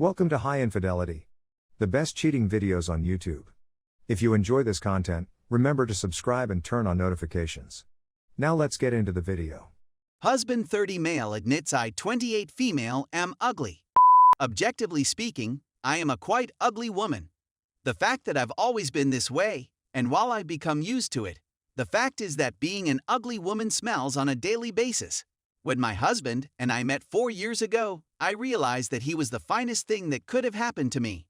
Welcome to High Infidelity, the best cheating videos on YouTube. If you enjoy this content, remember to subscribe and turn on notifications. Now let's get into the video. Husband 30 male admits I 28 female am ugly. Objectively speaking, I am a quite ugly woman. The fact that I've always been this way, and while I've become used to it, the fact is that being an ugly woman smells on a daily basis. When my husband and I met 4 years ago, I realized that he was the finest thing that could have happened to me.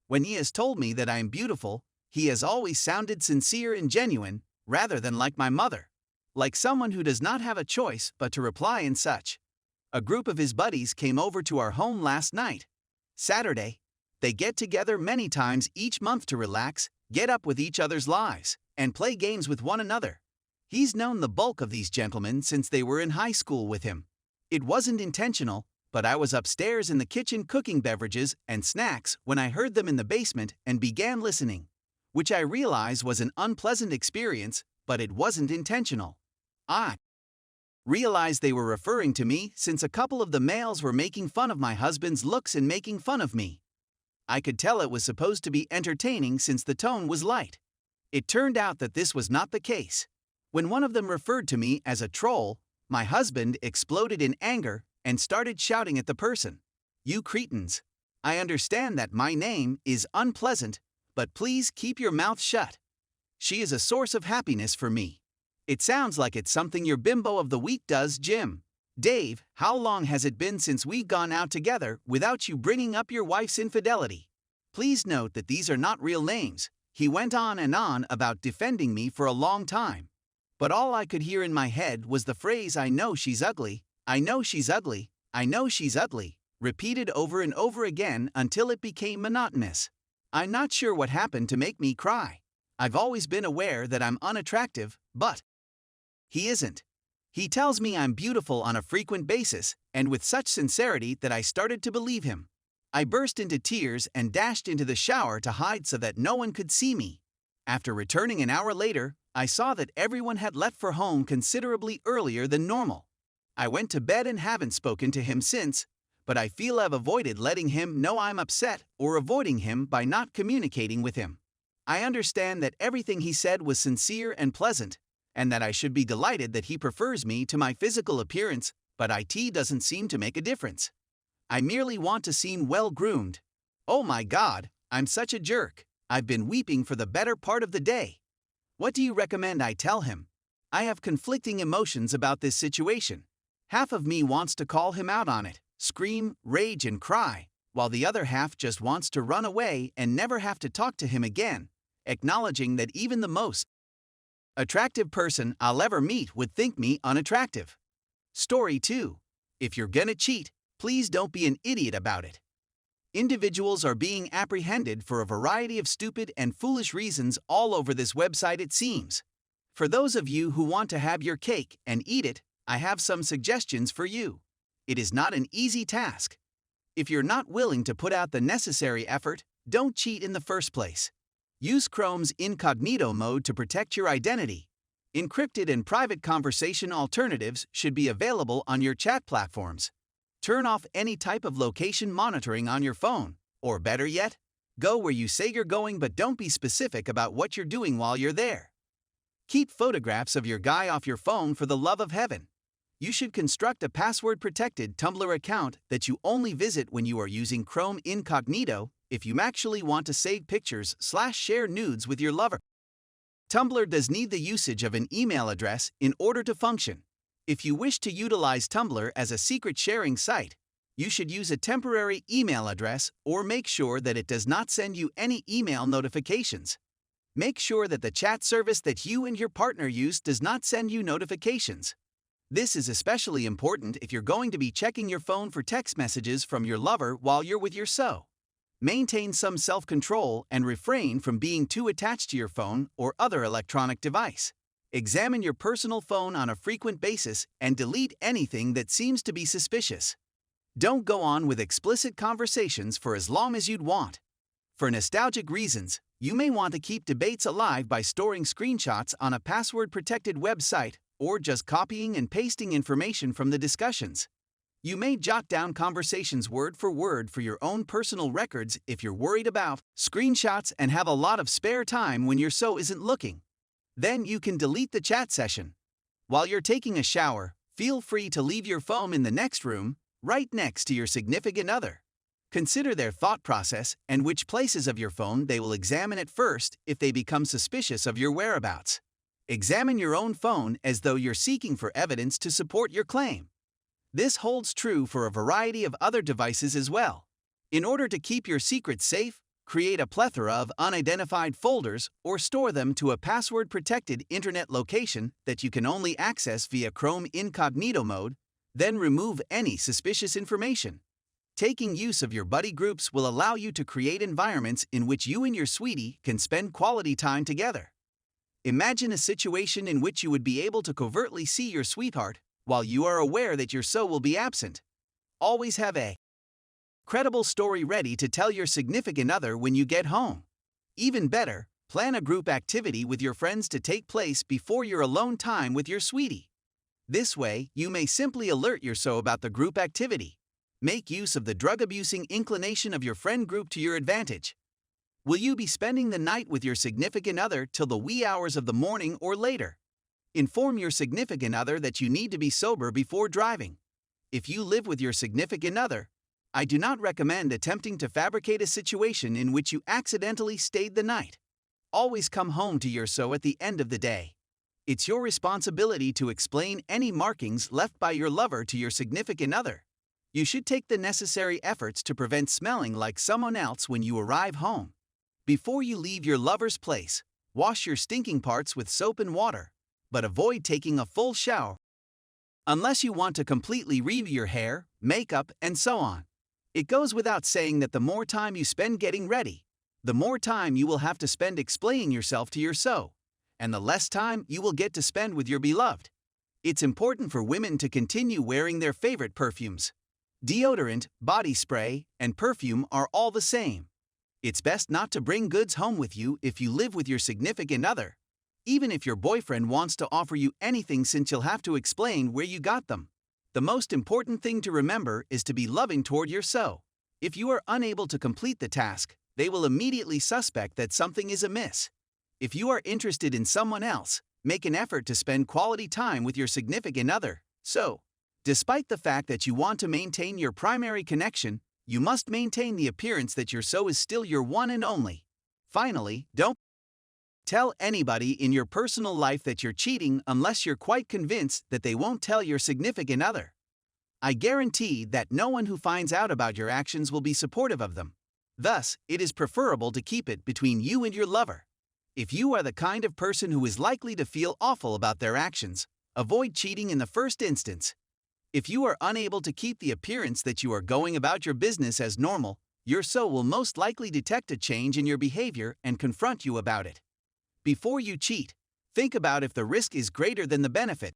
When he has told me that I am beautiful, he has always sounded sincere and genuine, rather than like my mother. Like someone who does not have a choice but to reply and such. A group of his buddies came over to our home last night. Saturday. They get together many times each month to relax, get up with each other's lives, and play games with one another. He's known the bulk of these gentlemen since they were in high school with him. It wasn't intentional, but I was upstairs in the kitchen cooking beverages and snacks when I heard them in the basement and began listening, which I realized was an unpleasant experience, but it wasn't intentional. I realized they were referring to me since a couple of the males were making fun of my husband's looks and making fun of me. I could tell it was supposed to be entertaining since the tone was light. It turned out that this was not the case. When one of them referred to me as a troll, my husband exploded in anger and started shouting at the person. "You cretins! I understand that my name is unpleasant, but please keep your mouth shut. She is a source of happiness for me. It sounds like it's something your bimbo of the week does, Jim. Dave, how long has it been since we've gone out together without you bringing up your wife's infidelity? Please note that these are not real names." He went on and on about defending me for a long time. But all I could hear in my head was the phrase "I know she's ugly, I know she's ugly, I know she's ugly," repeated over and over again until it became monotonous. I'm not sure what happened to make me cry. I've always been aware that I'm unattractive, but he isn't. He tells me I'm beautiful on a frequent basis, and with such sincerity that I started to believe him. I burst into tears and dashed into the shower to hide so that no one could see me. After returning an hour later, I saw that everyone had left for home considerably earlier than normal. I went to bed and haven't spoken to him since, but I feel I've avoided letting him know I'm upset or avoiding him by not communicating with him. I understand that everything he said was sincere and pleasant, and that I should be delighted that he prefers me to my physical appearance, but it doesn't seem to make a difference. I merely want to seem well-groomed. Oh my God, I'm such a jerk. I've been weeping for the better part of the day. What do you recommend I tell him? I have conflicting emotions about this situation. Half of me wants to call him out on it, scream, rage, and cry, while the other half just wants to run away and never have to talk to him again, acknowledging that even the most attractive person I'll ever meet would think me unattractive. Story 2. If you're gonna cheat, please don't be an idiot about it. Individuals are being apprehended for a variety of stupid and foolish reasons all over this website, it seems. For those of you who want to have your cake and eat it, I have some suggestions for you. It is not an easy task. If you're not willing to put out the necessary effort, don't cheat in the first place. Use Chrome's incognito mode to protect your identity. Encrypted and private conversation alternatives should be available on your chat platforms. Turn off any type of location monitoring on your phone, or better yet, go where you say you're going but don't be specific about what you're doing while you're there. Keep photographs of your guy off your phone for the love of heaven. You should construct a password-protected Tumblr account that you only visit when you are using Chrome Incognito if you actually want to save pictures/share nudes with your lover. Tumblr does need the usage of an email address in order to function. If you wish to utilize Tumblr as a secret sharing site, you should use a temporary email address or make sure that it does not send you any email notifications. Make sure that the chat service that you and your partner use does not send you notifications. This is especially important if you're going to be checking your phone for text messages from your lover while you're with your so. Maintain some self-control and refrain from being too attached to your phone or other electronic device. Examine your personal phone on a frequent basis and delete anything that seems to be suspicious. Don't go on with explicit conversations for as long as you'd want. For nostalgic reasons, you may want to keep debates alive by storing screenshots on a password-protected website or just copying and pasting information from the discussions. You may jot down conversations word for your own personal records if you're worried about screenshots and have a lot of spare time when your so isn't looking. Then you can delete the chat session. While you're taking a shower, feel free to leave your phone in the next room, right next to your significant other. Consider their thought process and which places of your phone they will examine at first if they become suspicious of your whereabouts. Examine your own phone as though you're seeking for evidence to support your claim. This holds true for a variety of other devices as well. In order to keep your secrets safe, create a plethora of unidentified folders or store them to a password-protected internet location that you can only access via Chrome incognito mode, then remove any suspicious information. Taking use of your buddy groups will allow you to create environments in which you and your sweetie can spend quality time together. Imagine a situation in which you would be able to covertly see your sweetheart while you are aware that your so will be absent. Always have a credible story ready to tell your significant other when you get home. Even better, plan a group activity with your friends to take place before your alone time with your sweetie. This way, you may simply alert your so about the group activity. Make use of the drug-abusing inclination of your friend group to your advantage. Will you be spending the night with your significant other till the wee hours of the morning or later? Inform your significant other that you need to be sober before driving. If you live with your significant other, I do not recommend attempting to fabricate a situation in which you accidentally stayed the night. Always come home to your so at the end of the day. It's your responsibility to explain any markings left by your lover to your significant other. You should take the necessary efforts to prevent smelling like someone else when you arrive home. Before you leave your lover's place, wash your stinking parts with soap and water, but avoid taking a full shower unless you want to completely redo your hair, makeup, and so on. It goes without saying that the more time you spend getting ready, the more time you will have to spend explaining yourself to your so, and the less time you will get to spend with your beloved. It's important for women to continue wearing their favorite perfumes. Deodorant, body spray, and perfume are all the same. It's best not to bring goods home with you if you live with your significant other, even if your boyfriend wants to offer you anything, since you'll have to explain where you got them. The most important thing to remember is to be loving toward your so. If you are unable to complete the task, they will immediately suspect that something is amiss. If you are interested in someone else, make an effort to spend quality time with your significant other. So, despite the fact that you want to maintain your primary connection, you must maintain the appearance that your so is still your one and only. Finally, don't tell anybody in your personal life that you're cheating unless you're quite convinced that they won't tell your significant other. I guarantee that no one who finds out about your actions will be supportive of them. Thus, it is preferable to keep it between you and your lover. If you are the kind of person who is likely to feel awful about their actions, avoid cheating in the first instance. If you are unable to keep the appearance that you are going about your business as normal, your so will most likely detect a change in your behavior and confront you about it. Before you cheat, think about if the risk is greater than the benefit.